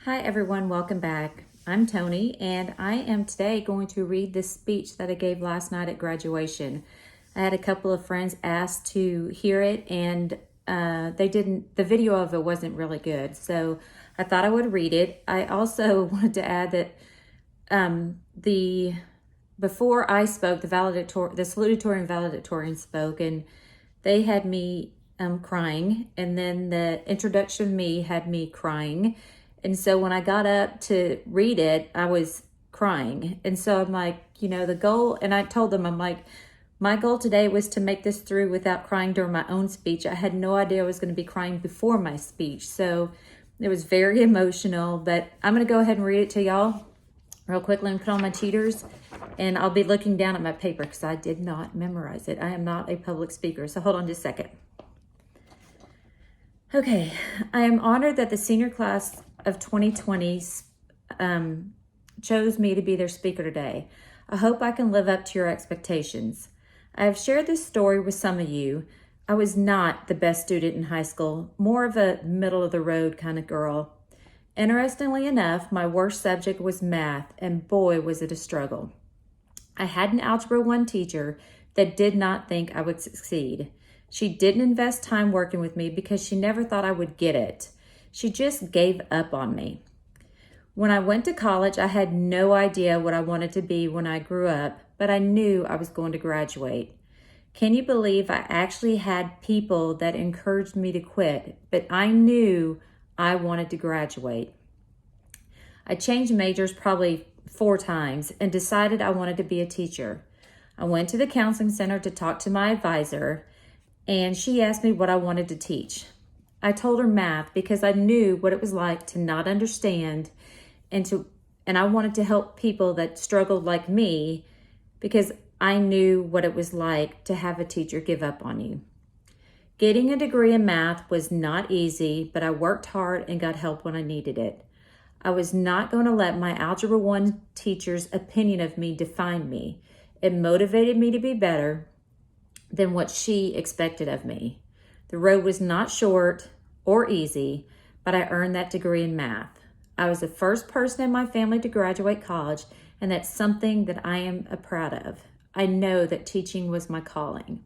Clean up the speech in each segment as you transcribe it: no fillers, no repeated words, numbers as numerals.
Hi everyone, welcome back. I'm Tony and I am today going to read this speech that I gave last night at graduation. I had a couple of friends ask to hear it and the video of it wasn't really good. So I thought I would read it. I also wanted to add that before I spoke, the salutatory and valedictorian spoke, and they had me crying, and then the introduction of me had me crying. And so when I got up to read it, I was crying. And so I'm like, the goal, and I told them, I'm like, my goal today was to make this through without crying during my own speech. I had no idea I was going to be crying before my speech. So it was very emotional, but I'm going to go ahead and read it to y'all real quickly and put on my cheaters. And I'll be looking down at my paper because I did not memorize it. I am not a public speaker. So hold on just a second. Okay, I am honored that the senior class of 2020 chose me to be their speaker today. I hope I can live up to your expectations. I have shared this story with some of you. I was not the best student in high school, more of a middle of the road kind of girl. Interestingly enough, my worst subject was math, and boy, was it a struggle. I had an Algebra 1 teacher that did not think I would succeed. She didn't invest time working with me because she never thought I would get it. She just gave up on me. When I went to college, I had no idea what I wanted to be when I grew up, but I knew I was going to graduate. Can you believe I actually had people that encouraged me to quit, but I knew I wanted to graduate. I changed majors probably 4 times and decided I wanted to be a teacher. I went to the counseling center to talk to my advisor, and she asked me what I wanted to teach. I told her math because I knew what it was like to not understand, and I wanted to help people that struggled like me because I knew what it was like to have a teacher give up on you. Getting a degree in math was not easy, but I worked hard and got help when I needed it. I was not going to let my Algebra 1 teacher's opinion of me define me. It motivated me to be better than what she expected of me. The road was not short or easy, but I earned that degree in math. I was the first person in my family to graduate college, and that's something that I am proud of. I know that teaching was my calling.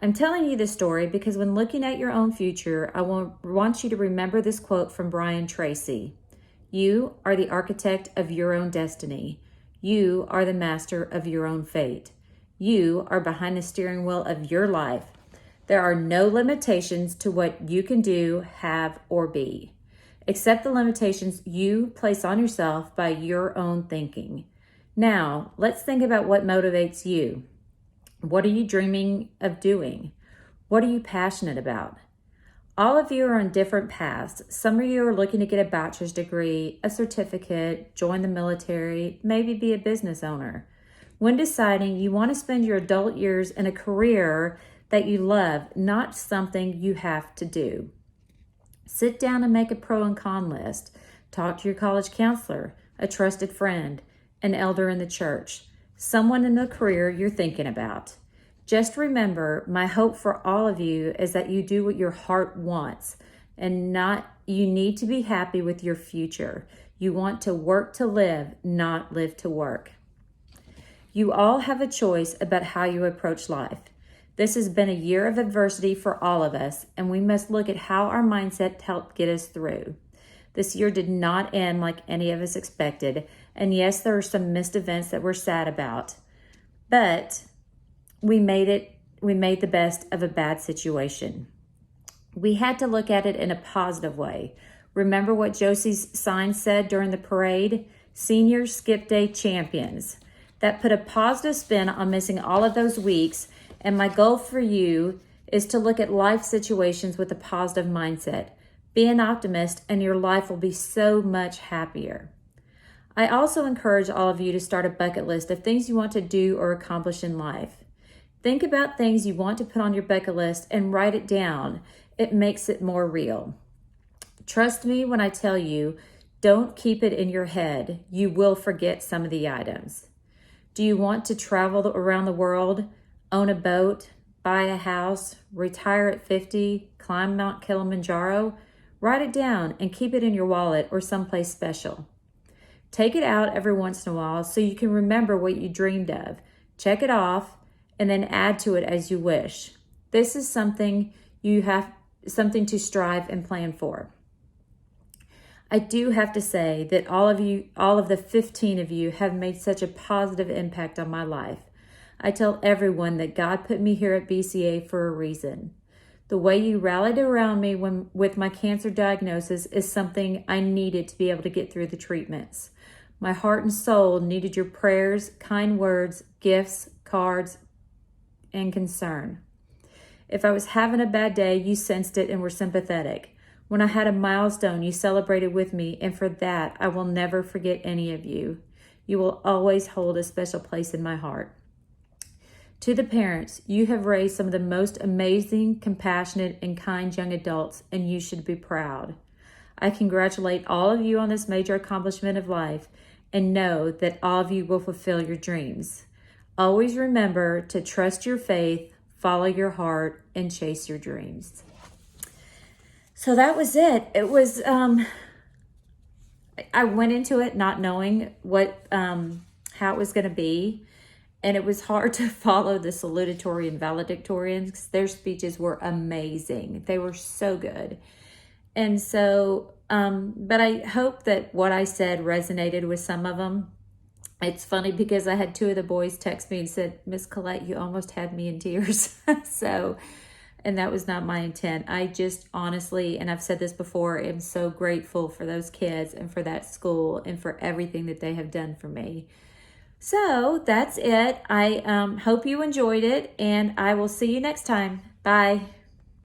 I'm telling you this story because when looking at your own future, I want you to remember this quote from Brian Tracy. You are the architect of your own destiny. You are the master of your own fate. You are behind the steering wheel of your life. There are no limitations to what you can do, have, or be, except the limitations you place on yourself by your own thinking. Now, let's think about what motivates you. What are you dreaming of doing? What are you passionate about? All of you are on different paths. Some of you are looking to get a bachelor's degree, a certificate, join the military, maybe be a business owner. When deciding, you want to spend your adult years in a career that you love, not something you have to do. Sit down and make a pro and con list. Talk to your college counselor, a trusted friend, an elder in the church, someone in the career you're thinking about. Just remember, my hope for all of you is that you do what your heart wants, and you need to be happy with your future. You want to work to live, not live to work. You all have a choice about how you approach life. This has been a year of adversity for all of us, and we must look at how our mindset helped get us through. This year did not end like any of us expected, and yes, there are some missed events that we're sad about, but we made the best of a bad situation. We had to look at it in a positive way. Remember what Josie's sign said during the parade? Senior Skip Day Champions. That put a positive spin on missing all of those weeks, and my goal for you is to look at life situations with a positive mindset. Be an optimist, and your life will be so much happier. I also encourage all of you to start a bucket list of things you want to do or accomplish in life. Think about things you want to put on your bucket list and write it down. It makes it more real. Trust me when I tell you, don't keep it in your head. You will forget some of the items. Do you want to travel around the world, own a boat, buy a house, retire at 50, climb Mount Kilimanjaro? Write it down and keep it in your wallet or someplace special. Take it out every once in a while so you can remember what you dreamed of. Check it off and then add to it as you wish. This is something to strive and plan for. I do have to say that all of the 15 of you have made such a positive impact on my life. I tell everyone that God put me here at BCA for a reason. The way you rallied around me with my cancer diagnosis is something I needed to be able to get through the treatments. My heart and soul needed your prayers, kind words, gifts, cards, and concern. If I was having a bad day, you sensed it and were sympathetic. When I had a milestone, you celebrated with me, and for that, I will never forget any of you. You will always hold a special place in my heart. To the parents, you have raised some of the most amazing, compassionate, and kind young adults, and you should be proud. I congratulate all of you on this major accomplishment of life, and know that all of you will fulfill your dreams. Always remember to trust your faith, follow your heart, and chase your dreams. So that was it. It was, I went into it not knowing how it was going to be. And it was hard to follow the salutatory and valedictorians because their speeches were amazing. They were so good. And so, but I hope that what I said resonated with some of them. It's funny because I had two of the boys text me and said, Miss Collette, you almost had me in tears. And that was not my intent. I just honestly, and I've said this before, am so grateful for those kids and for that school and for everything that they have done for me. So that's it. I hope you enjoyed it, and I will see you next time. Bye.